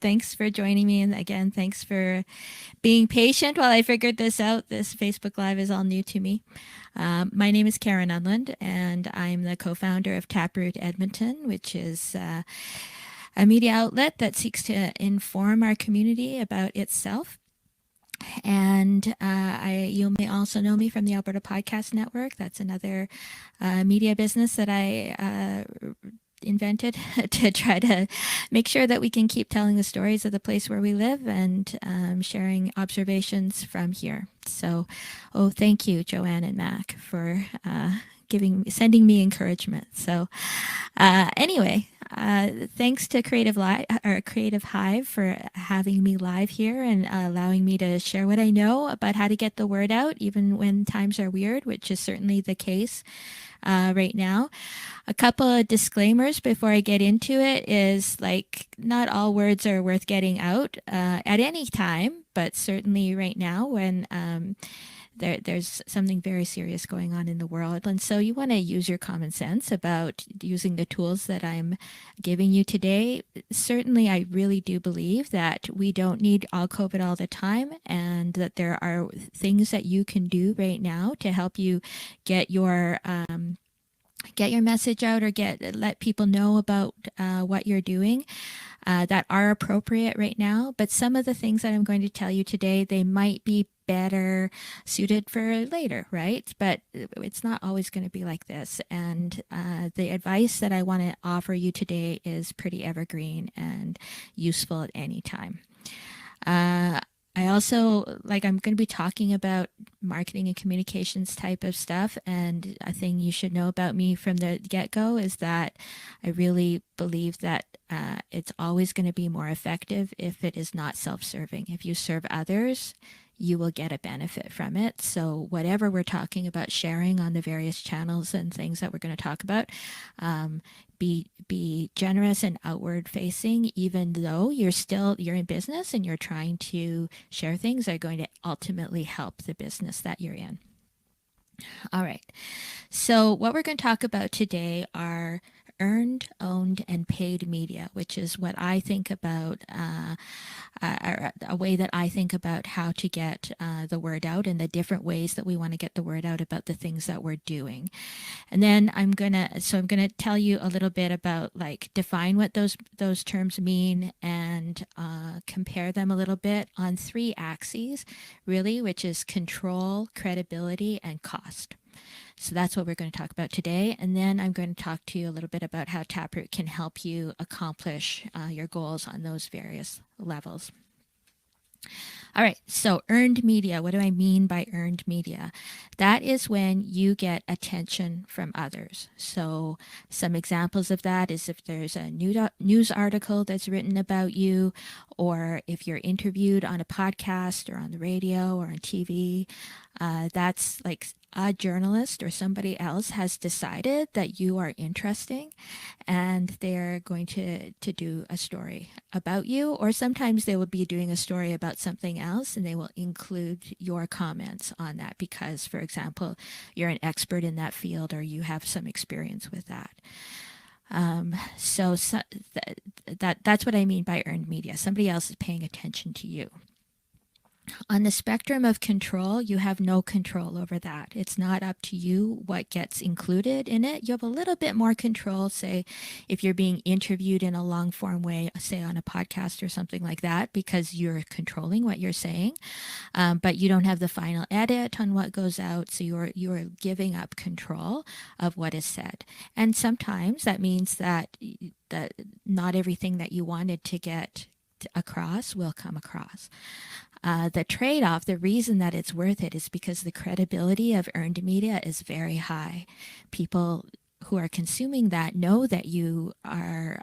Thanks for joining me. And again, thanks for being patient while I figured this out. This Facebook Live is all new to me. My name is Karen Unland, and I'm the co-founder of Taproot Edmonton, which is a media outlet that seeks to inform our community about itself. And you may also know me from the Alberta Podcast Network. That's another media business that I invented to try to make sure that we can keep telling the stories of the place where we live and sharing observations from here. So, thank you, Joanne and Mac, for sending me encouragement. So, anyway, thanks to Creative Hive for having me live here and allowing me to share what I know about how to get the word out, even when times are weird, which is certainly the case right now. A couple of disclaimers before I get into it is like not all words are worth getting out at any time, but certainly right now when there's something very serious going on in the world. And so you want to use your common sense about using the tools that I'm giving you today. Certainly, I really do believe that we don't need all COVID all the time and that there are things that you can do right now to help you get your message out or let people know about what you're doing that are appropriate right now. But some of the things that I'm going to tell you today, they might be better suited for later, right? But it's not always going to be like this. And the advice that I want to offer you today is pretty evergreen and useful at any time. I also, I'm going to be talking about marketing and communications type of stuff. And a thing you should know about me from the get-go is that I really believe that it's always going to be more effective if it is not self-serving. If you serve others, you will get a benefit from it. So whatever we're talking about sharing on the various channels and things that we're going to talk about, be generous and outward facing, even though you're in business and you're trying to share things that are going to ultimately help the business that you're in. All right. So what we're going to talk about today are earned, owned, and paid media, which is what I think about, a way that I think about how to get the word out and the different ways that we want to get the word out about the things that we're doing. And then I'm gonna tell you a little bit about define what those terms mean and compare them a little bit on 3 axes, really, which is control, credibility, and cost. So that's what we're going to talk about today. And then I'm going to talk to you a little bit about how Taproot can help you accomplish your goals on those various levels. All right, so earned media. What do I mean by earned media? That is when you get attention from others. So some examples of that is if there's a news article that's written about you, or if you're interviewed on a podcast or on the radio or on TV. That's like a journalist or somebody else has decided that you are interesting and they're going to do a story about you, or sometimes they will be doing a story about something else and they will include your comments on that because, for example, you're an expert in that field or you have some experience with that. That's what I mean by earned media. Somebody else is paying attention to you. On the spectrum of control, you have no control over that. It's not up to you what gets included in it. You have a little bit more control, say, if you're being interviewed in a long form way, say on a podcast or something like that, because you're controlling what you're saying. But you don't have the final edit on what goes out, so you're giving up control of what is said. And sometimes that means that not everything that you wanted to get across will come across. The trade-off, the reason that it's worth it is because the credibility of earned media is very high. People who are consuming that know that you are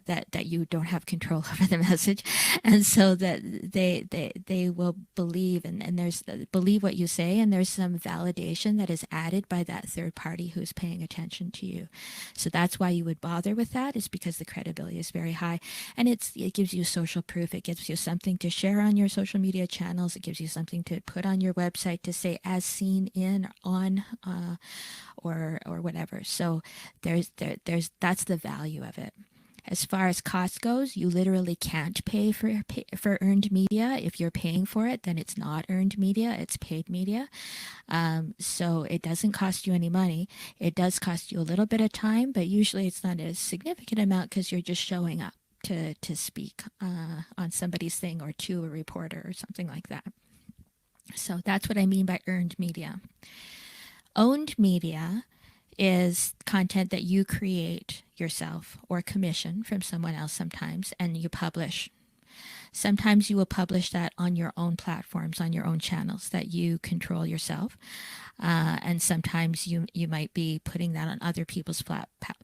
that you don't have control over the message, and so that they will believe and there's believe what you say, and there's some validation that is added by that third party who's paying attention to you. So that's why you would bother with that, is because the credibility is very high, and it gives you social proof. It gives you something to share on your social media channels. It gives you something to put on your website to say as seen in on or whatever. So there's that's the value of it. As far as cost goes, you literally can't pay for earned media. If you're paying for it, then it's not earned media, it's paid media. So it doesn't cost you any money. It does cost you a little bit of time, but usually it's not a significant amount because you're just showing up to speak on somebody's thing or to a reporter or something like that. So that's what I mean by earned media. Owned media is content that you create yourself or commission from someone else sometimes and you publish. Sometimes you will publish that on your own platforms, on your own channels that you control yourself. And sometimes you might be putting that on other people's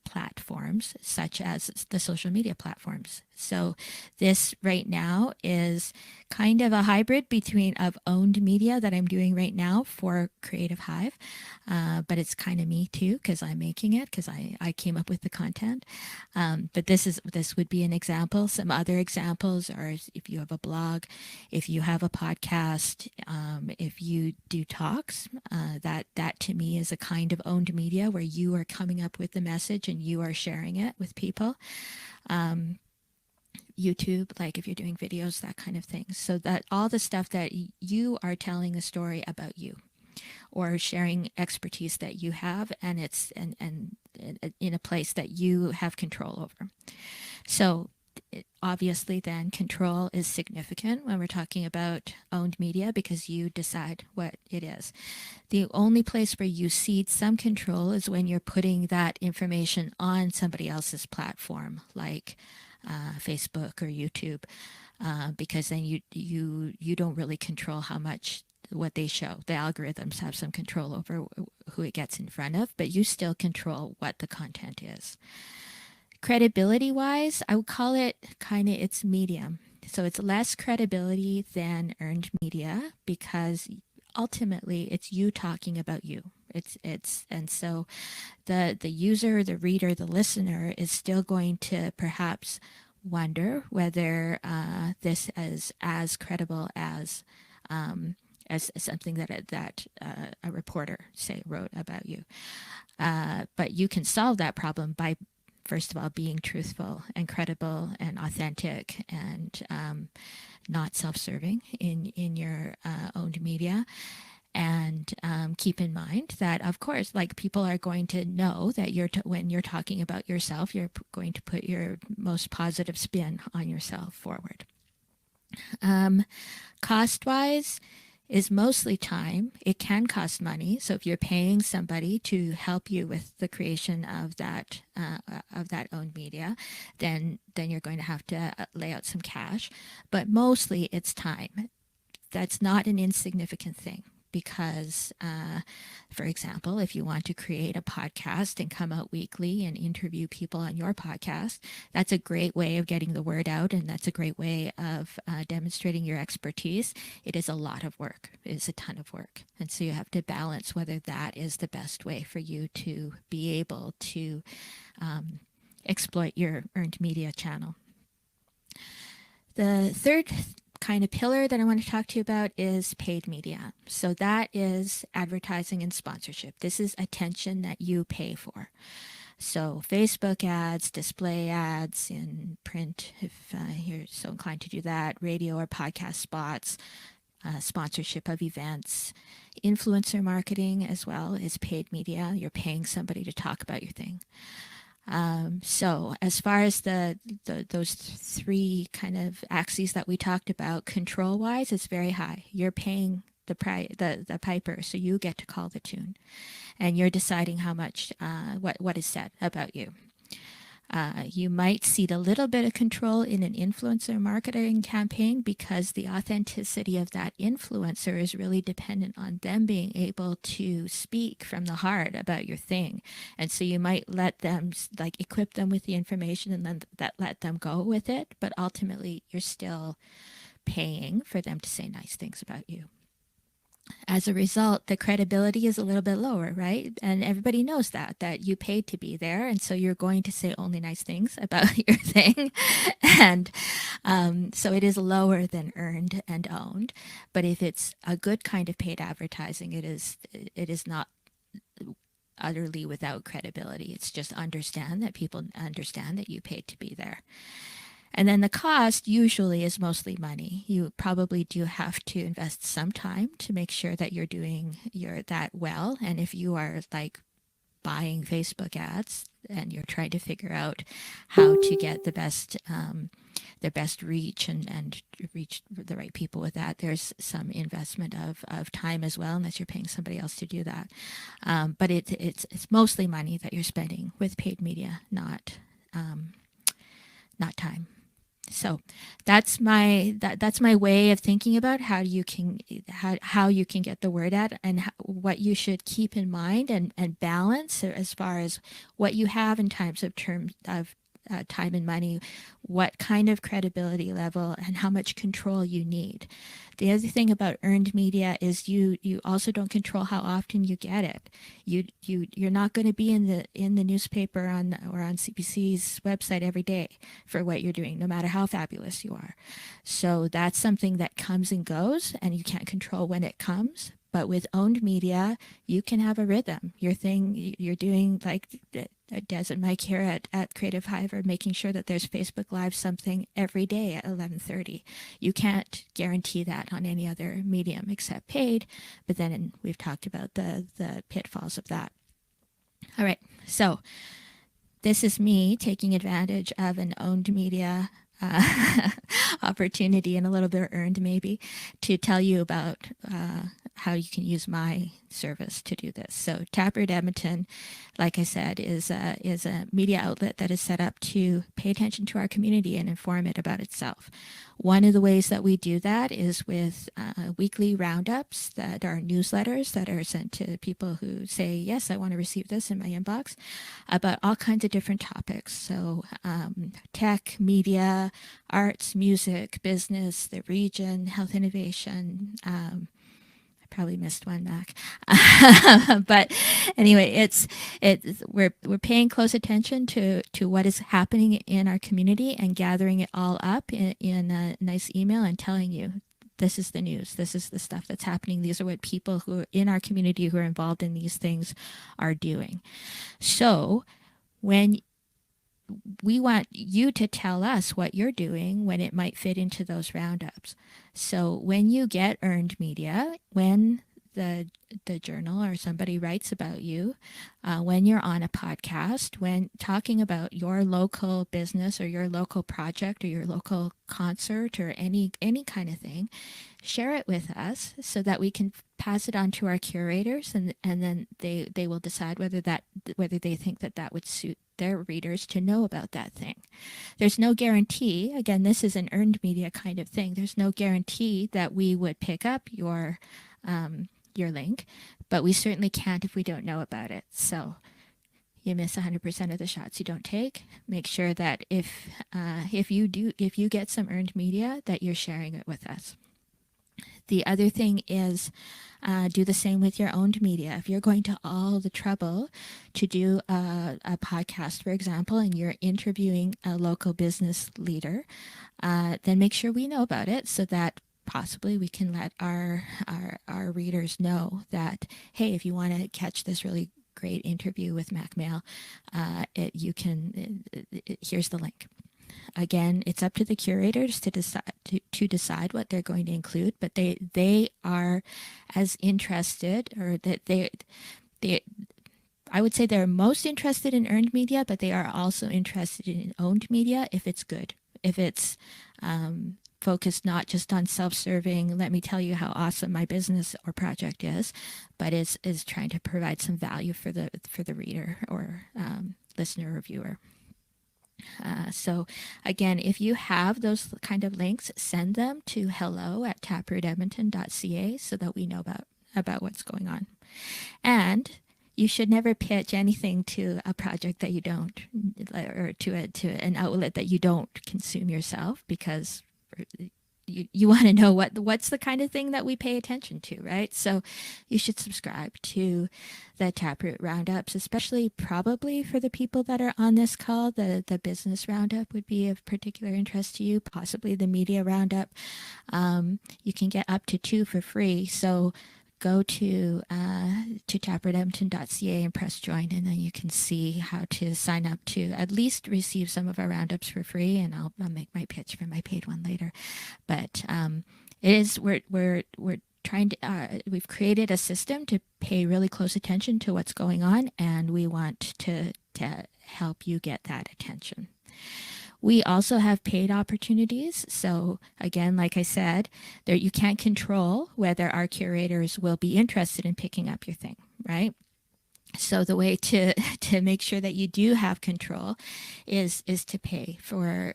platforms, such as the social media platforms. So this right now is kind of a hybrid between of owned media that I'm doing right now for Creative Hive. But it's kind of me too, because I'm making it, because I came up with the content. But this would be an example. Some other examples are if you have a blog, if you have a podcast, if you do talks, that to me is a kind of owned media where you are coming up with the message and you are sharing it with people. YouTube, like if you're doing videos, that kind of thing. So that all the stuff that you are telling a story about you or sharing expertise that you have, and it's and in a place that you have control over. So obviously then control is significant when we're talking about owned media because you decide what it is. The only place where you cede some control is when you're putting that information on somebody else's platform, like Facebook or YouTube, because then you don't really control how much what they show. The algorithms have some control over who it gets in front of, but you still control what the content is. Credibility wise, I would call it kind of its medium. So it's less credibility than earned media because ultimately it's you talking about you. And so the user, the reader, the listener is still going to perhaps wonder whether this is as credible as something that a reporter, say, wrote about you. But you can solve that problem by, first of all, being truthful and credible and authentic and not self-serving in your owned media. And keep in mind that, of course, like people are going to know that when you're talking about yourself, you're going to put your most positive spin on yourself forward. Cost-wise is mostly time. It can cost money. So if you're paying somebody to help you with the creation of that owned media, then you're going to have to lay out some cash. But mostly it's time. That's not an insignificant thing. Because, for example, if you want to create a podcast and come out weekly and interview people on your podcast, that's a great way of getting the word out, and that's a great way of demonstrating your expertise. It is a lot of work. It is a ton of work. And so you have to balance whether that is the best way for you to be able to exploit your earned media channel. The third kind of pillar that I want to talk to you about is paid media. So that is advertising and sponsorship. This is attention that you pay for. So Facebook ads, display ads in print, if you're so inclined to do that, radio or podcast spots, sponsorship of events, influencer marketing as well is paid media. You're paying somebody to talk about your thing. So as far as those three kind of axes that we talked about, control wise, it's very high. You're paying the piper, so you get to call the tune, and you're deciding how much what is said about you. You might cede a little bit of control in an influencer marketing campaign because the authenticity of that influencer is really dependent on them being able to speak from the heart about your thing. And so you might let them, like, equip them with the information and then let them go with it. But ultimately, you're still paying for them to say nice things about you. As a result, the credibility is a little bit lower, right? And everybody knows that you paid to be there. And so you're going to say only nice things about your thing. And so it is lower than earned and owned. But if it's a good kind of paid advertising, it is not utterly without credibility. It's just understand that people understand that you paid to be there. And then the cost usually is mostly money. You probably do have to invest some time to make sure that you're doing that well. And if you are like buying Facebook ads and you're trying to figure out how to get the best reach and reach the right people with that, there's some investment of time as well, unless you're paying somebody else to do that. But it's mostly money that you're spending with paid media, not time. So that's my way of thinking about how you can get the word out, and what you should keep in mind and balance as far as what you have in terms of time and money, what kind of credibility level, and how much control you need. The other thing about earned media is you also don't control how often you get it. You're not going to be in the newspaper or on CBC's website every day for what you're doing, no matter how fabulous you are. So that's something that comes and goes, and you can't control when it comes. But with owned media, you can have a rhythm. Your thing you're doing, like Des and Mike here at Creative Hive, are making sure that there's Facebook Live something every day at 11:30. You can't guarantee that on any other medium except paid. But then we've talked about the pitfalls of that. All right, so this is me taking advantage of an owned media opportunity, and a little bit earned maybe, to tell you about how you can use my service to do this. So Tabard Edmonton, like I said, is a media outlet that is set up to pay attention to our community and inform it about itself. One of the ways that we do that is with weekly roundups that are newsletters that are sent to people who say, yes, I want to receive this in my inbox, about all kinds of different topics. So tech, media, arts, music, business, the region, health innovation. I probably missed one, Mac. But anyway, we're paying close attention to what is happening in our community and gathering it all up in a nice email and telling you, this is the news. This is the stuff that's happening. These are what people who are in our community who are involved in these things are doing. So when we want you to tell us what you're doing when it might fit into those roundups. So when you get earned media, when the journal or somebody writes about you, when you're on a podcast, when talking about your local business or your local project or your local concert or any kind of thing, share it with us so that we can pass it on to our curators, and then they will decide whether they think that would suit their readers to know about that thing. There's no guarantee, again, this is an earned media kind of thing, there's no guarantee that we would pick up your link, but we certainly can't if we don't know about it. So you miss 100% of the shots you don't take. Make sure that if you get some earned media, that you're sharing it with us. The other thing is do the same with your owned media. If you're going to all the trouble to do a podcast, for example, and you're interviewing a local business leader, then make sure we know about it so that possibly we can let our readers know that, hey, if you want to catch this really great interview with Mac Mail, here's the link. Again, it's up to the curators to decide what they're going to include, but they are as interested, or that they I would say they're most interested in earned media, but they are also interested in owned media if it's good, if it's focused not just on self-serving, let me tell you how awesome my business or project is, but is trying to provide some value for the reader or listener or viewer. So again, if you have those kind of links, send them to hello@taprootedmonton.ca so that we know about what's going on. And you should never pitch anything to a project that you don't, or to an outlet that you don't consume yourself, because you want to know what's the kind of thing that we pay attention to, right? So you should subscribe to the Taproot roundups, especially probably for the people that are on this call. The business roundup would be of particular interest to you, possibly the media roundup. You can get up to 2 for free. So go to tabardedmonton.ca and press join, and then you can see how to sign up to at least receive some of our roundups for free. And I'll make my pitch for my paid one later. But it is we're trying to we've created a system to pay really close attention to what's going on, and we want to help you get that attention. We also have paid opportunities. So again, like I said, there you can't control whether our curators will be interested in picking up your thing, right? So the way to make sure that you do have control is to pay for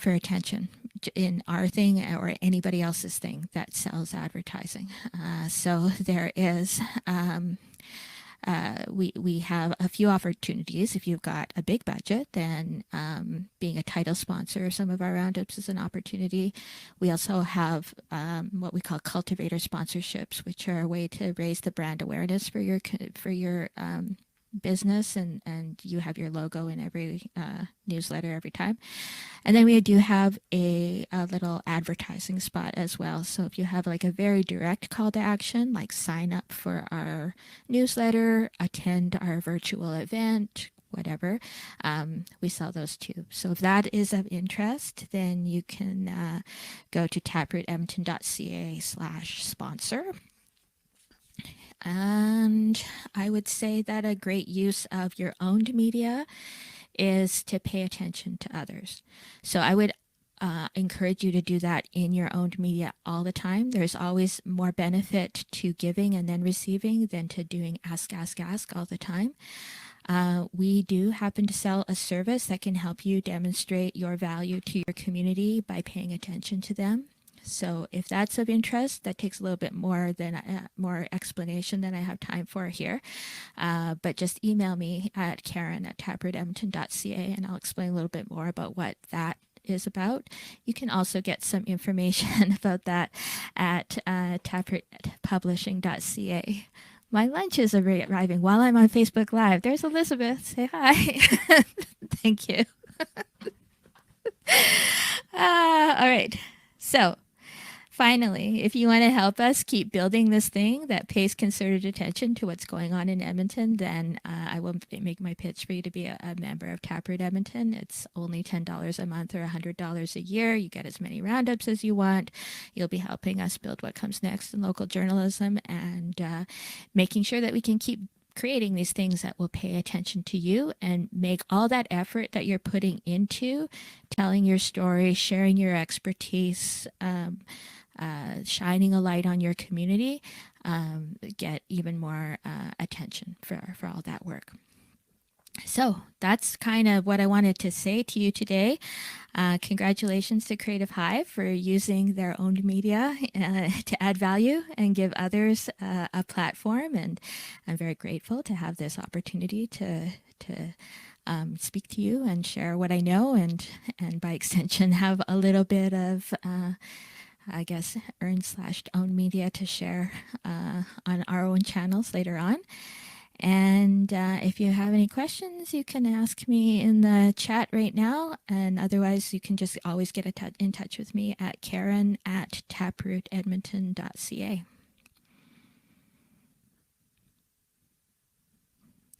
attention in our thing or anybody else's thing that sells advertising. So there is. We have a few opportunities. If you've got a big budget, then being a title sponsor of some of our roundups is an opportunity. We also have what we call cultivator sponsorships, which are a way to raise the brand awareness for your business, and you have your logo in every newsletter every time. And then we do have a little advertising spot as well. So if you have like a very direct call to action, like sign up for our newsletter, attend our virtual event, whatever, we sell those too. So if that is of interest, then you can go to taprootedmonton.ca/sponsor. And I would say that a great use of your owned media is to pay attention to others. So I would encourage you to do that in your owned media all the time. There's always more benefit to giving and then receiving than to doing ask all the time. We do happen to sell a service that can help you demonstrate your value to your community by paying attention to them. So if that's of interest, that takes a little bit more explanation than I have time for here. But just email me at Karen@taprootedmonton.ca, and I'll explain a little bit more about what that is about. You can also get some information about that at taprootpublishing.ca. My lunch is arriving while I'm on Facebook Live. There's Elizabeth. Say hi. Thank you. All right. So, finally, if you want to help us keep building this thing that pays concerted attention to what's going on in Edmonton, then I will make my pitch for you to be a member of Taproot Edmonton. It's only $10 a month or $100 a year. You get as many roundups as you want. You'll be helping us build what comes next in local journalism and making sure that we can keep creating these things that will pay attention to you and make all that effort that you're putting into telling your story, sharing your expertise, shining a light on your community, get even more attention for all that work. So that's kind of what I wanted to say to you today. Congratulations to Creative Hive for using their own media to add value and give others a platform. And I'm very grateful to have this opportunity to speak to you and share what I know, and by extension have a little bit of I guess earned/owned media to share on our own channels later on. And if you have any questions, you can ask me in the chat right now. And otherwise, you can just always get in touch with me at Karen@taprootedmonton.ca.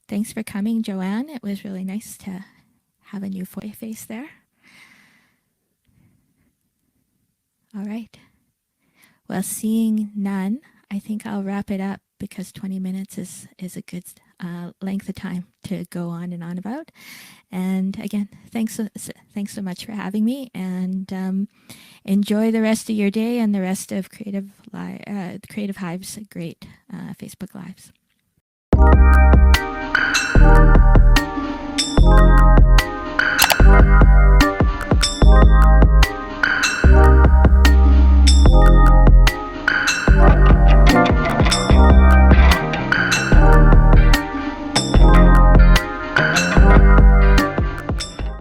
Thanks for coming, Joanne. It was really nice to have a new face there. All right. Well, seeing none, I think I'll wrap it up because 20 minutes is a good length of time to go on and on about. And again, thanks so much for having me, and enjoy the rest of your day and the rest of Creative Hive's great Facebook Lives.